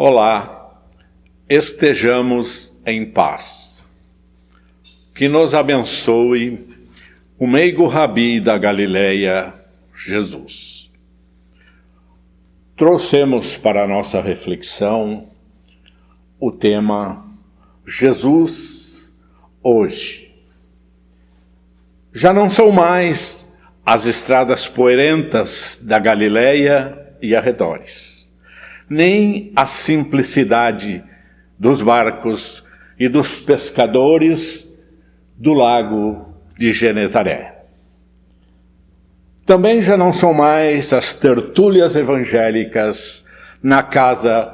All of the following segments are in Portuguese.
Olá, estejamos em paz. Que nos abençoe o meigo rabi da Galileia, Jesus. Trouxemos para a nossa reflexão o tema Jesus hoje. Já não são mais as estradas poeirentas da Galileia e arredores, nem a simplicidade dos barcos e dos pescadores do lago de Genezaré. Também já não são mais as tertúlias evangélicas na casa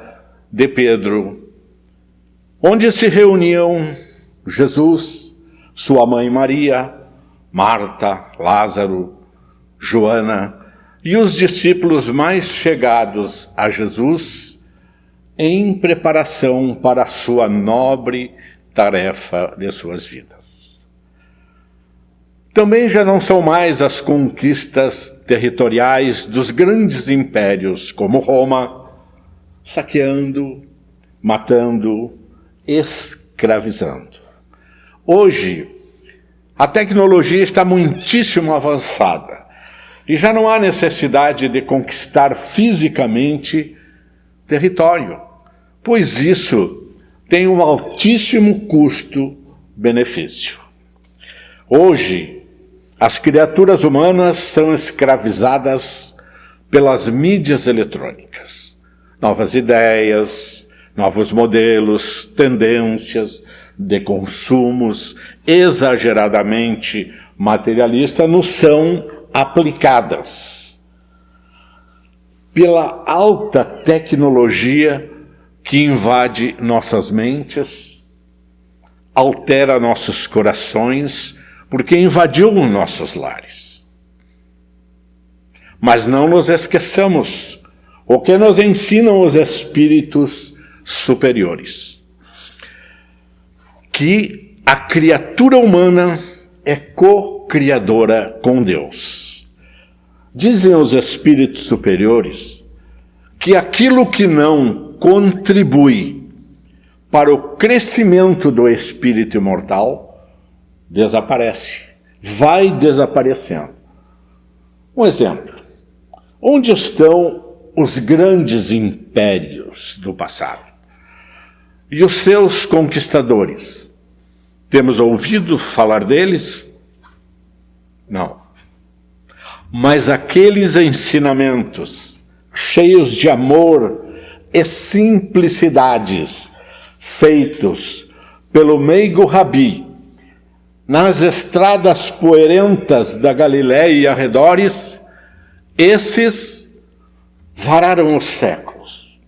de Pedro, onde se reuniam Jesus, sua mãe Maria, Marta, Lázaro, Joana e os discípulos mais chegados a Jesus em preparação para a sua nobre tarefa de suas vidas. Também já não são mais as conquistas territoriais dos grandes impérios como Roma, saqueando, matando, escravizando. Hoje, a tecnologia está muitíssimo avançada e já não há necessidade de conquistar fisicamente território, pois isso tem um altíssimo custo-benefício. Hoje, as criaturas humanas são escravizadas pelas mídias eletrônicas. Novas ideias, novos modelos, tendências de consumos exageradamente materialistas nos são aplicadas pela alta tecnologia que invade nossas mentes, altera nossos corações, porque invadiu nossos lares. Mas não nos esqueçamos o que nos ensinam os espíritos superiores, que a criatura humana é co-criadora com Deus. Dizem os espíritos superiores que aquilo que não contribui para o crescimento do espírito imortal desaparece, vai desaparecendo. Um exemplo: onde estão os grandes impérios do passado e os seus conquistadores? Temos ouvido falar deles? Não. Mas aqueles ensinamentos cheios de amor e simplicidades feitos pelo meigo rabi nas estradas poeirentas da Galileia e arredores, esses vararam os séculos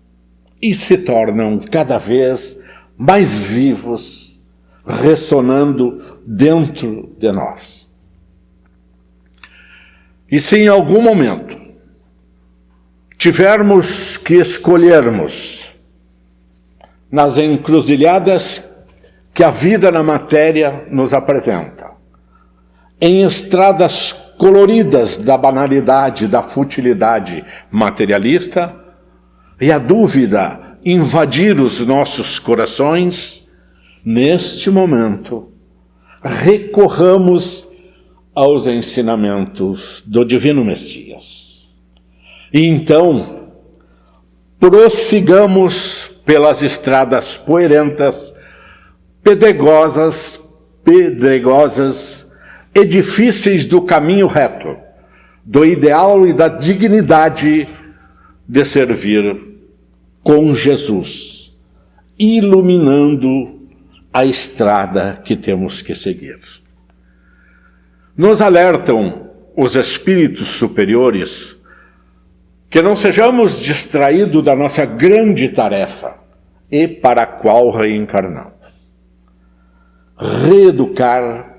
e se tornam cada vez mais vivos, ressonando dentro de nós. E se em algum momento tivermos que escolhermos nas encruzilhadas que a vida na matéria nos apresenta, em estradas coloridas da banalidade, da futilidade materialista, e a dúvida invadir os nossos corações, neste momento, recorramos aos ensinamentos do Divino Messias. E então, prossigamos pelas estradas poeirentas, pedregosas e difíceis do caminho reto, do ideal e da dignidade de servir com Jesus, iluminando a estrada que temos que seguir. Nos alertam os espíritos superiores que não sejamos distraídos da nossa grande tarefa e para a qual reencarnamos. Reeducar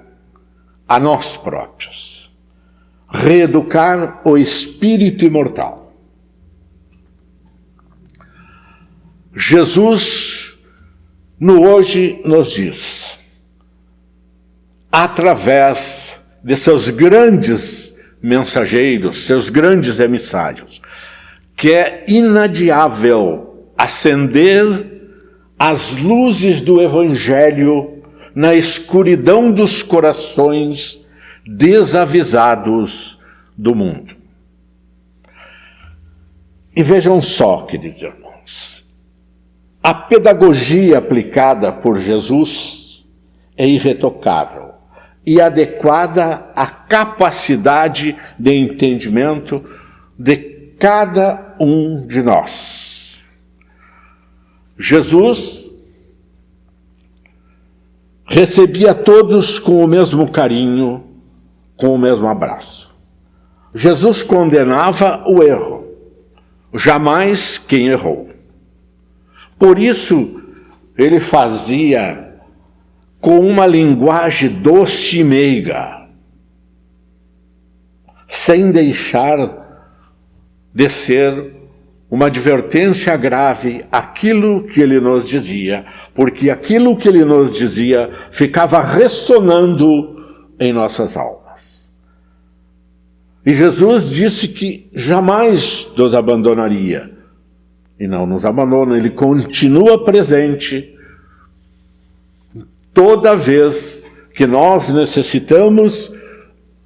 a nós próprios. Reeducar o espírito imortal. Jesus, no hoje, nos diz, através de seus grandes mensageiros, seus grandes emissários, que é inadiável acender as luzes do Evangelho na escuridão dos corações desavisados do mundo. E vejam só, queridos irmãos, a pedagogia aplicada por Jesus é irretocável e adequada à capacidade de entendimento de cada um de nós. Jesus recebia todos com o mesmo carinho, com o mesmo abraço. Jesus condenava o erro, jamais quem errou. Por isso, ele fazia com uma linguagem doce e meiga, sem deixar de ser uma advertência grave aquilo que ele nos dizia, porque aquilo que ele nos dizia ficava ressonando em nossas almas. E Jesus disse que jamais nos abandonaria. E não nos abandona, ele continua presente toda vez que nós necessitamos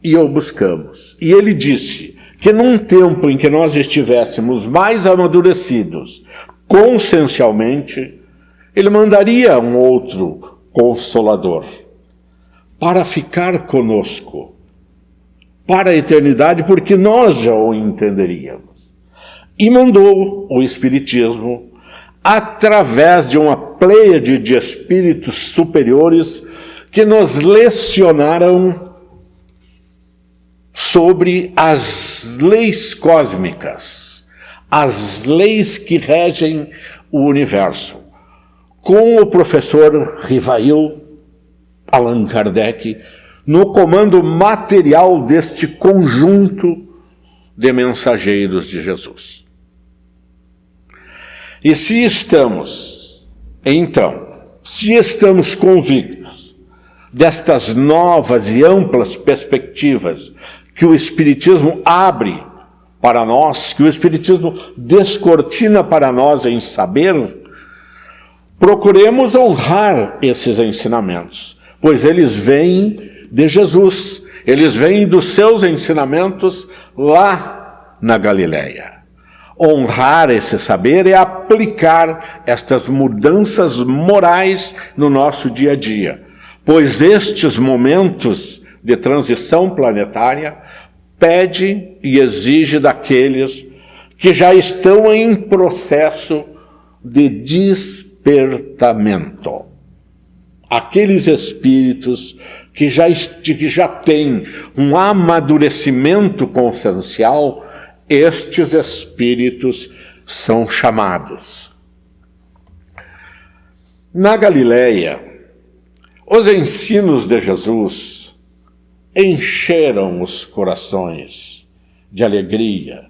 e o buscamos. E ele disse que num tempo em que nós estivéssemos mais amadurecidos consciencialmente, ele mandaria um outro Consolador para ficar conosco para a eternidade, porque nós já o entenderíamos. E mandou o Espiritismo através de uma pleiade de espíritos superiores que nos lecionaram sobre as leis cósmicas, as leis que regem o universo, com o professor Rivail, Allan Kardec, no comando material deste conjunto de mensageiros de Jesus. E se estamos convictos destas novas e amplas perspectivas que o Espiritismo abre para nós, que o Espiritismo descortina para nós em saber, procuremos honrar esses ensinamentos, pois eles vêm de Jesus, eles vêm dos seus ensinamentos lá na Galileia. Honrar esse saber é aplicar estas mudanças morais no nosso dia a dia, pois estes momentos de transição planetária pede e exige daqueles que já estão em processo de despertamento. Aqueles espíritos que já têm um amadurecimento consciencial, estes espíritos são chamados. Na Galileia, os ensinos de Jesus encheram os corações de alegria,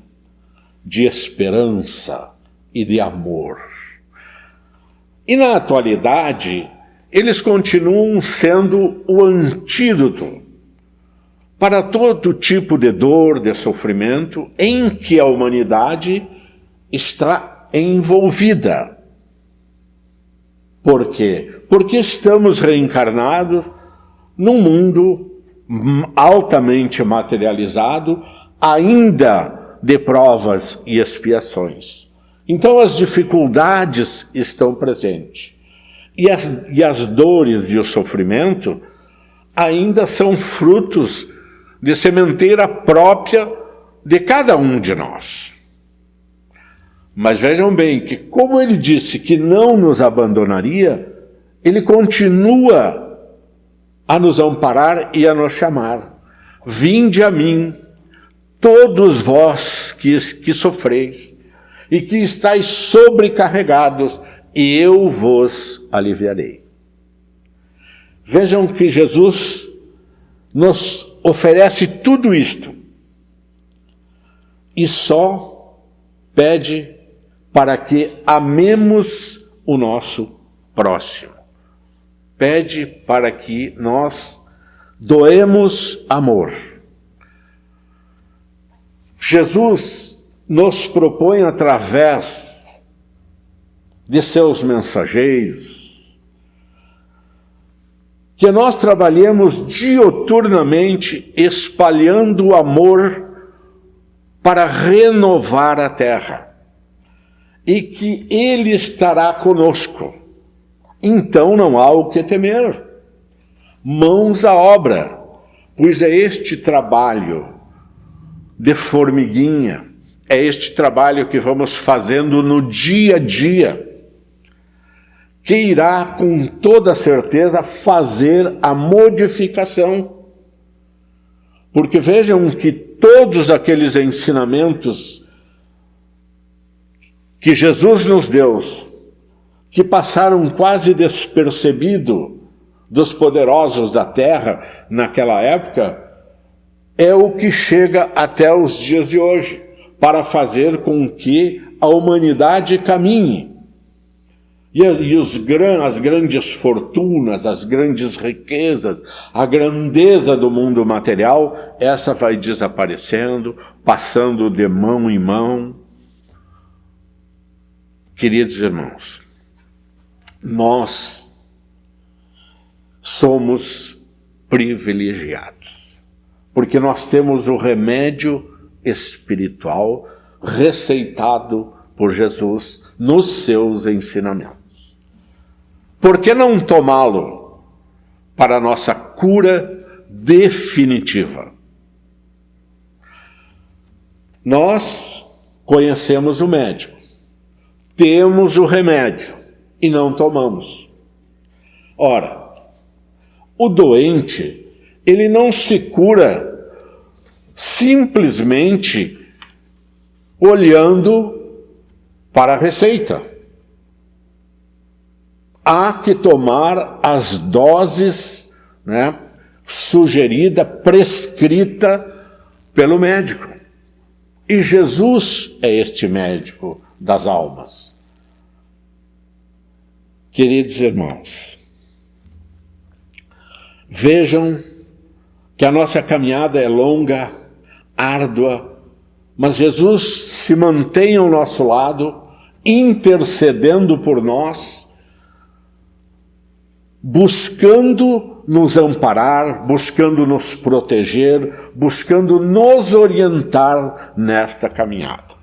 de esperança e de amor. E na atualidade, eles continuam sendo o antídoto para todo tipo de dor, de sofrimento em que a humanidade está envolvida. Por quê? Porque estamos reencarnados num mundo altamente materializado, ainda de provas e expiações. Então as dificuldades estão presentes. E as dores e o sofrimento ainda são frutos de sementeira própria de cada um de nós. Mas vejam bem que, como ele disse que não nos abandonaria, ele continua a nos amparar e a nos chamar. Vinde a mim, todos vós que sofreis e que estáis sobrecarregados, e eu vos aliviarei. Vejam que Jesus nos oferece tudo isto e só pede para que amemos o nosso próximo. Pede para que nós doemos amor. Jesus nos propõe, através de seus mensageiros, que nós trabalhemos diuturnamente espalhando o amor para renovar a terra, e que Ele estará conosco. Então não há o que temer. Mãos à obra, pois é este trabalho de formiguinha, é este trabalho que vamos fazendo no dia a dia, que irá com toda certeza fazer a modificação. Porque vejam que todos aqueles ensinamentos que Jesus nos deu, que passaram quase despercebido dos poderosos da terra naquela época, é o que chega até os dias de hoje, para fazer com que a humanidade caminhe. E as grandes fortunas, as grandes riquezas, a grandeza do mundo material, essa vai desaparecendo, passando de mão em mão. Queridos irmãos, nós somos privilegiados, porque nós temos o remédio espiritual receitado por Jesus nos seus ensinamentos. Por que não tomá-lo para a nossa cura definitiva? Nós conhecemos o médico, temos o remédio e não tomamos. Ora, o doente, ele não se cura simplesmente olhando para a receita. Há que tomar as doses, sugerida, prescrita pelo médico. E Jesus é este médico das almas. Queridos irmãos, vejam que a nossa caminhada é longa, árdua, mas Jesus se mantém ao nosso lado, intercedendo por nós, buscando nos amparar, buscando nos proteger, buscando nos orientar nesta caminhada.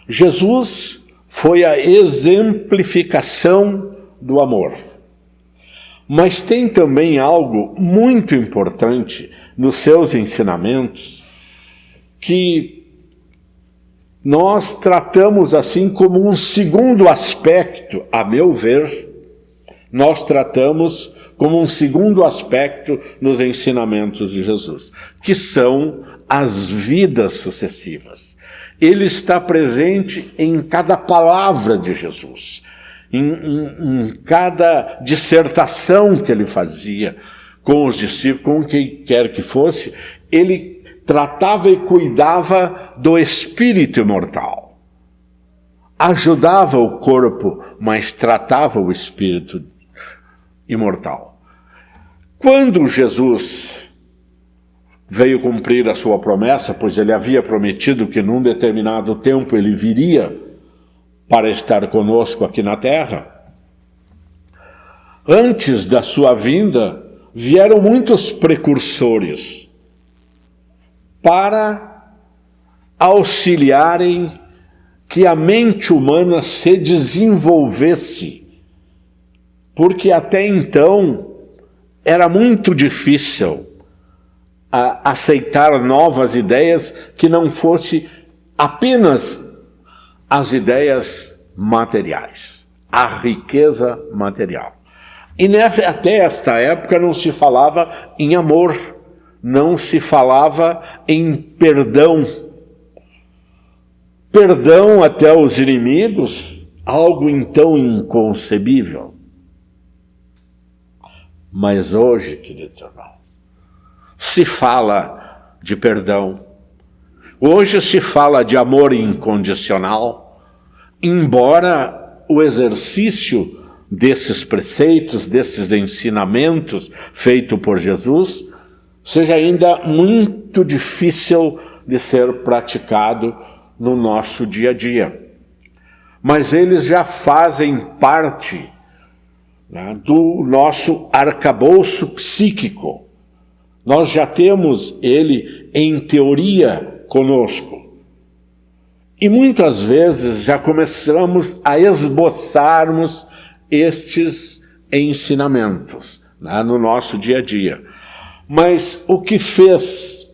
Jesus foi a exemplificação do amor. Mas tem também algo muito importante nos seus ensinamentos, que nós tratamos assim como um segundo aspecto, a meu ver, nós tratamos como um segundo aspecto nos ensinamentos de Jesus, que são as vidas sucessivas. Ele está presente em cada palavra de Jesus, em cada dissertação que ele fazia com os discípulos, com quem quer que fosse. Ele tratava e cuidava do espírito imortal. Ajudava o corpo, mas tratava o espírito imortal. Quando Jesus veio cumprir a sua promessa, pois ele havia prometido que num determinado tempo ele viria para estar conosco aqui na terra, antes da sua vinda, vieram muitos precursores para auxiliarem que a mente humana se desenvolvesse, porque até então era muito difícil aceitar novas ideias que não fosse apenas as ideias materiais, a riqueza material. E até esta época não se falava em amor, não se falava em perdão. Perdão até os inimigos, algo então inconcebível. Mas hoje, queridos irmãos, se fala de perdão. Hoje se fala de amor incondicional, embora o exercício desses preceitos, desses ensinamentos feito por Jesus, seja ainda muito difícil de ser praticado no nosso dia a dia. mas eles já fazem parte, né, do nosso arcabouço psíquico. Nós já temos ele, em teoria, conosco. E muitas vezes já começamos a esboçarmos estes ensinamentos, né, no nosso dia a dia. Mas o que fez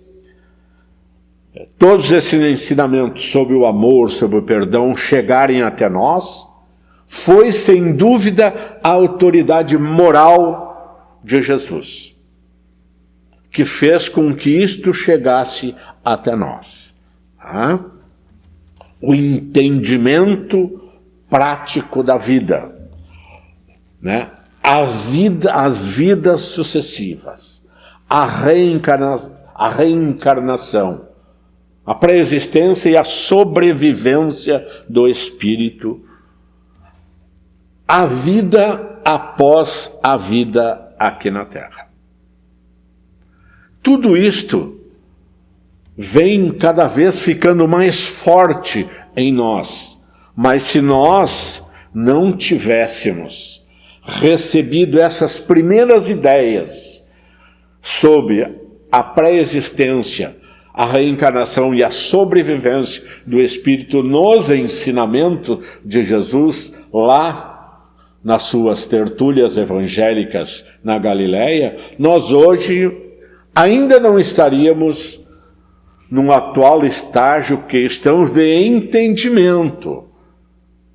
todos esses ensinamentos sobre o amor, sobre o perdão chegarem até nós, foi sem dúvida a autoridade moral de Jesus, que fez com que isto chegasse até nós. Tá? O entendimento prático da vida, né? As vidas sucessivas, a reencarnação, a pré-existência e a sobrevivência do espírito, a vida após a vida aqui na Terra. Tudo isto vem cada vez ficando mais forte em nós. Mas se nós não tivéssemos recebido essas primeiras ideias sobre a pré-existência, a reencarnação e a sobrevivência do Espírito nos ensinamentos de Jesus lá nas suas tertúlias evangélicas na Galileia, nós hoje ainda não estaríamos num atual estágio que estamos de entendimento,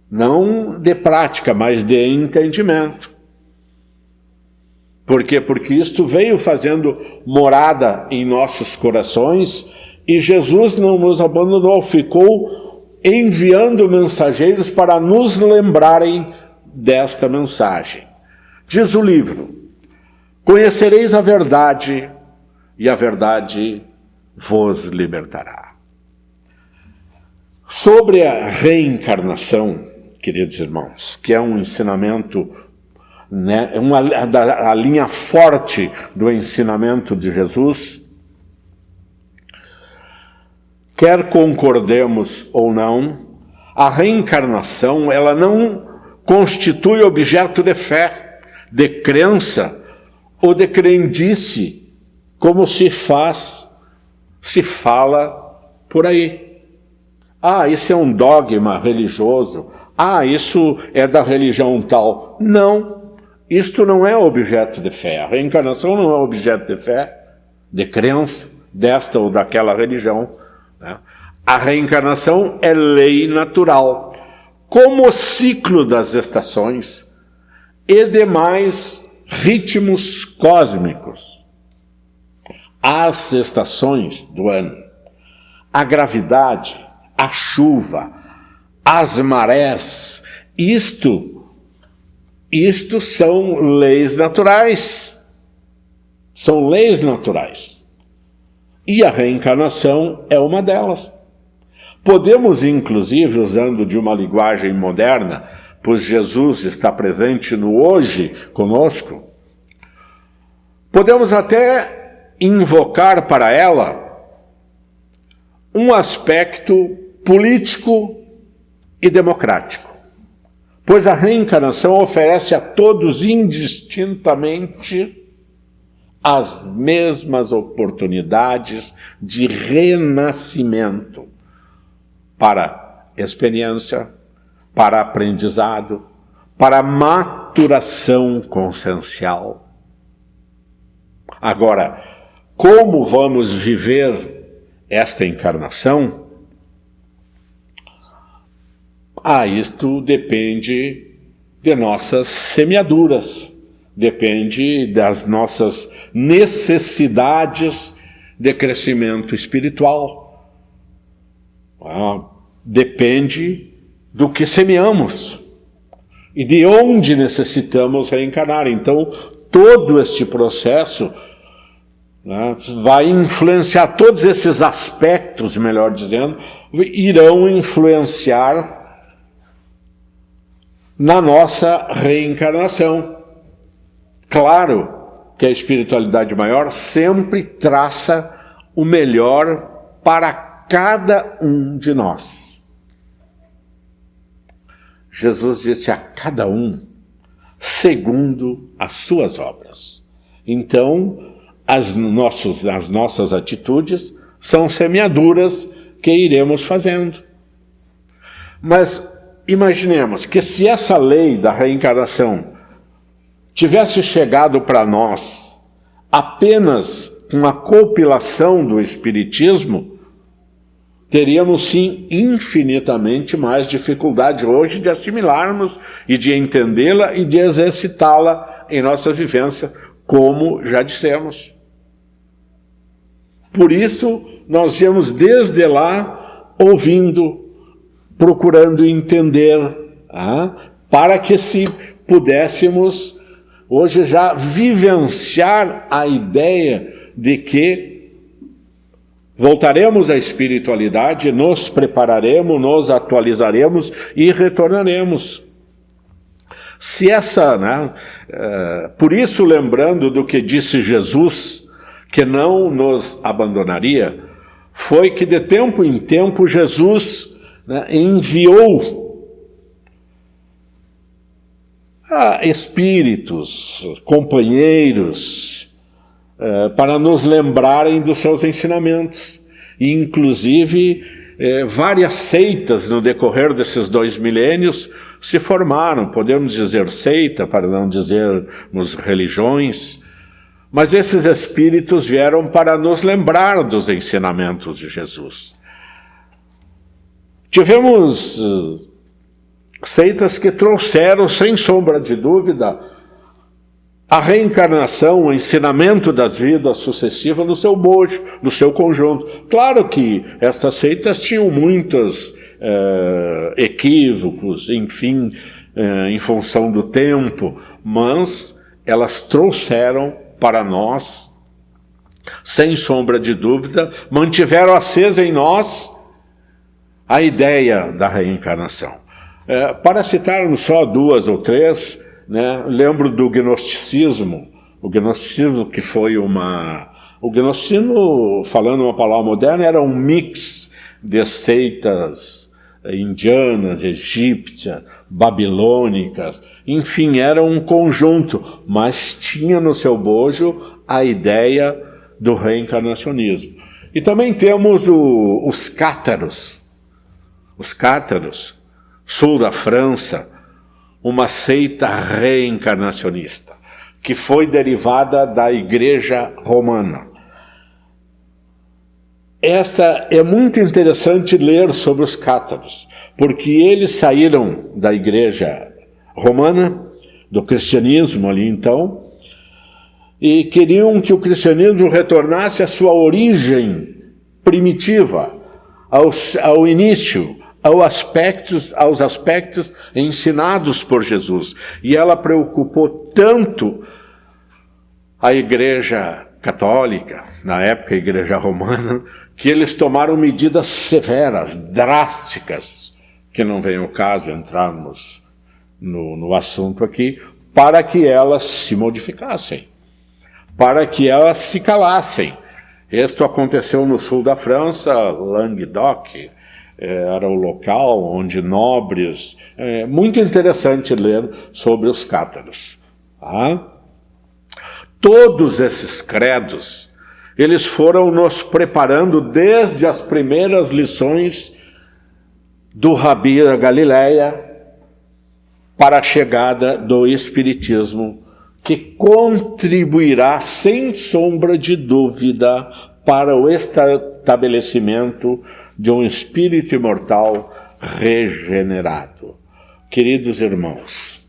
não de prática, mas de entendimento. Por quê? Porque isto veio fazendo morada em nossos corações e Jesus não nos abandonou, ficou enviando mensageiros para nos lembrarem desta mensagem. Diz o livro: conhecereis a verdade e a verdade vos libertará. Sobre a reencarnação, queridos irmãos, que é um ensinamento, né, a linha forte do ensinamento de Jesus, quer concordemos ou não, a reencarnação ela não constitui objeto de fé, de crença ou de crendice, como se fala por aí. Ah, isso é um dogma religioso. Ah, isso é da religião tal. Não, isto não é objeto de fé. A reencarnação não é objeto de fé, de crença, desta ou daquela religião, né? A reencarnação é lei natural, como o ciclo das estações e demais ritmos cósmicos. As estações do ano, a gravidade, a chuva, as marés, isto são leis naturais. São leis naturais. E a reencarnação é uma delas. Podemos, inclusive, usando de uma linguagem moderna, pois Jesus está presente no hoje conosco, podemos até invocar para ela um aspecto político e democrático, pois a reencarnação oferece a todos indistintamente as mesmas oportunidades de renascimento para experiência, para aprendizado, para maturação consciencial. Agora, como vamos viver esta encarnação? Isto depende de nossas semeaduras, depende das nossas necessidades de crescimento espiritual. Depende do que semeamos e de onde necessitamos reencarnar. Então, todo este processo, né, vai influenciar, todos esses aspectos, melhor dizendo, irão influenciar na nossa reencarnação. Claro que a espiritualidade maior sempre traça o melhor para cada um de nós. Jesus disse a cada um segundo as suas obras. Então, as nossas atitudes são semeaduras que iremos fazendo. Mas imaginemos que se essa lei da reencarnação tivesse chegado para nós apenas com a compilação do Espiritismo, teríamos sim infinitamente mais dificuldade hoje de assimilarmos e de entendê-la e de exercitá-la em nossa vivência, como já dissemos. Por isso, nós viemos desde lá ouvindo, procurando entender, para que se pudéssemos hoje já vivenciar a ideia de que voltaremos à espiritualidade, nos prepararemos, nos atualizaremos e retornaremos. Se por isso, lembrando do que disse Jesus, que não nos abandonaria, foi que de tempo em tempo Jesus enviou espíritos, companheiros, para nos lembrarem dos seus ensinamentos. E, inclusive, várias seitas no decorrer desses 2 milênios se formaram, podemos dizer seita, para não dizermos religiões, mas esses espíritos vieram para nos lembrar dos ensinamentos de Jesus. Tivemos seitas que trouxeram, sem sombra de dúvida, a reencarnação, o ensinamento das vidas sucessivas no seu bojo, no seu conjunto. Claro que essas seitas tinham muitos equívocos, enfim, em função do tempo, mas elas trouxeram para nós, sem sombra de dúvida, mantiveram acesa em nós a ideia da reencarnação. Para citarmos só 2 ou 3, lembro do gnosticismo, o gnosticismo que foi o gnosticismo, falando uma palavra moderna, era um mix de seitas indianas, egípcias, babilônicas, enfim, era um conjunto, mas tinha no seu bojo a ideia do reencarnacionismo. E também temos os cátaros, sul da França, uma seita reencarnacionista, que foi derivada da Igreja Romana. Essa é muito interessante ler sobre os cátaros, porque eles saíram da Igreja Romana, do cristianismo ali então, e queriam que o cristianismo retornasse à sua origem primitiva, ao início, aos aspectos ensinados por Jesus. E ela preocupou tanto a Igreja Católica, na época a Igreja Romana, que eles tomaram medidas severas, drásticas, que não vem ao caso entrarmos no assunto aqui, para que elas se modificassem, para que elas se calassem. Isto aconteceu no sul da França, Languedoc, era o local onde nobres... muito interessante ler sobre os cátaros. Todos esses credos, eles foram nos preparando desde as primeiras lições do Rabi da Galileia para a chegada do Espiritismo, que contribuirá sem sombra de dúvida para o estabelecimento de um espírito imortal regenerado. Queridos irmãos,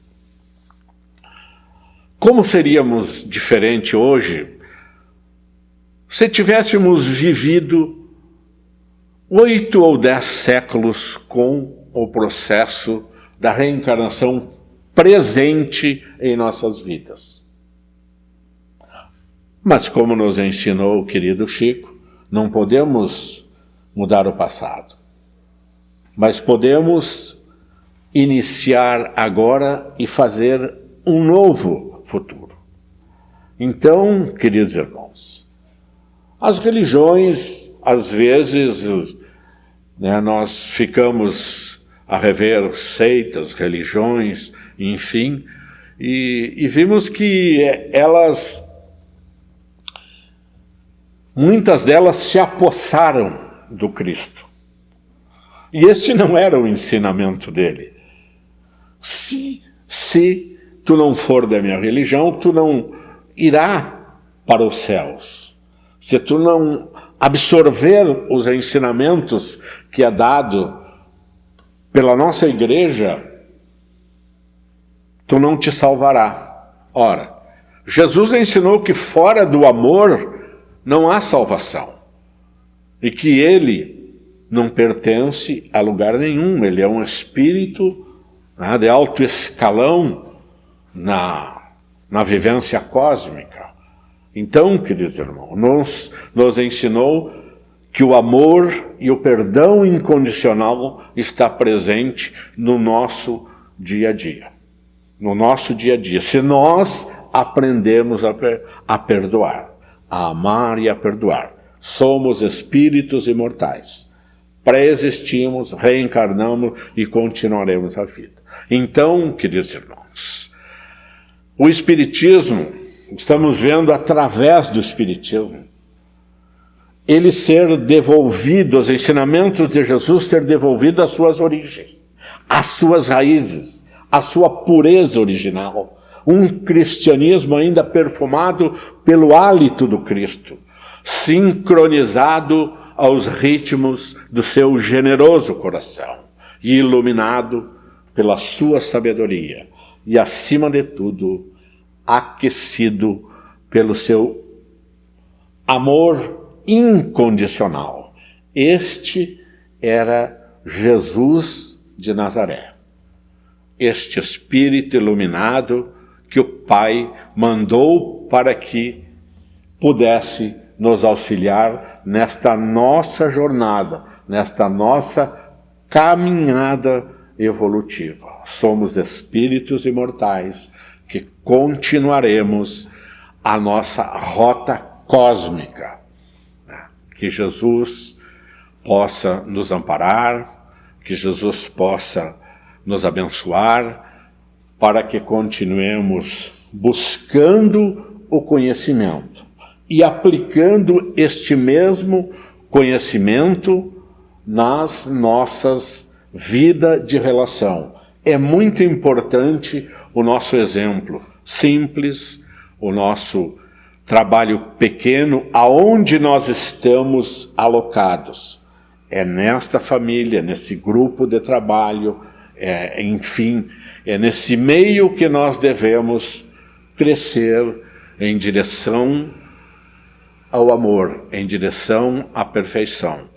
como seríamos diferente hoje se tivéssemos vivido 8 ou 10 séculos com o processo da reencarnação presente em nossas vidas? Mas como nos ensinou o querido Chico, não podemos mudar o passado, mas podemos iniciar agora e fazer um novo futuro. Então, queridos irmãos, as religiões, às vezes, nós ficamos a rever seitas, religiões, enfim, e vimos que muitas delas se apossaram do Cristo. E esse não era o ensinamento dele. Se tu não for da minha religião, tu não irá para os céus. Se tu não absorver os ensinamentos que é dado pela nossa igreja, tu não te salvará. Ora, Jesus ensinou que fora do amor não há salvação. E que ele não pertence a lugar nenhum. Ele é um espírito de alto escalão na vivência cósmica. Então, queridos irmãos, nos ensinou que o amor e o perdão incondicional está presente no nosso dia a dia. No nosso dia a dia, se nós aprendemos a perdoar, a amar e a perdoar. Somos espíritos imortais. Pré-existimos, reencarnamos e continuaremos a vida. Então, queridos irmãos, o Espiritismo, estamos vendo através do Espiritismo, ele ser devolvido, os ensinamentos de Jesus ser devolvido às suas origens, às suas raízes, à sua pureza original. Um cristianismo ainda perfumado pelo hálito do Cristo, sincronizado aos ritmos do seu generoso coração e iluminado pela sua sabedoria e, acima de tudo, aquecido pelo seu amor incondicional. Este era Jesus de Nazaré. Este Espírito iluminado que o Pai mandou para que pudesse nos auxiliar nesta nossa jornada, nesta nossa caminhada evolutiva. Somos espíritos imortais que continuaremos a nossa rota cósmica. Que Jesus possa nos amparar, que Jesus possa nos abençoar, para que continuemos buscando o conhecimento e aplicando este mesmo conhecimento nas nossas vidas de relação. É muito importante o nosso exemplo simples, o nosso trabalho pequeno, aonde nós estamos alocados. É nesta família, nesse grupo de trabalho, enfim, é nesse meio que nós devemos crescer em direção ao amor, em direção à perfeição.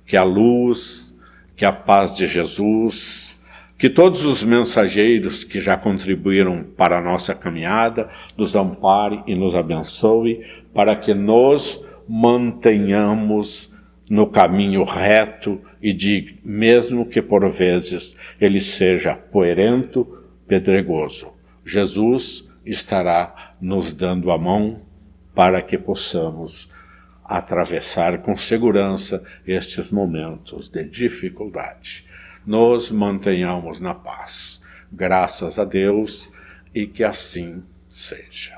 Que a luz, que a paz de Jesus, que todos os mensageiros que já contribuíram para a nossa caminhada nos ampare e nos abençoe, para que nos mantenhamos no caminho reto e digno, mesmo que por vezes ele seja poeirento, pedregoso. Jesus estará nos dando a mão para que possamos atravessar com segurança estes momentos de dificuldade. Nos mantenhamos na paz. Graças a Deus, e que assim seja.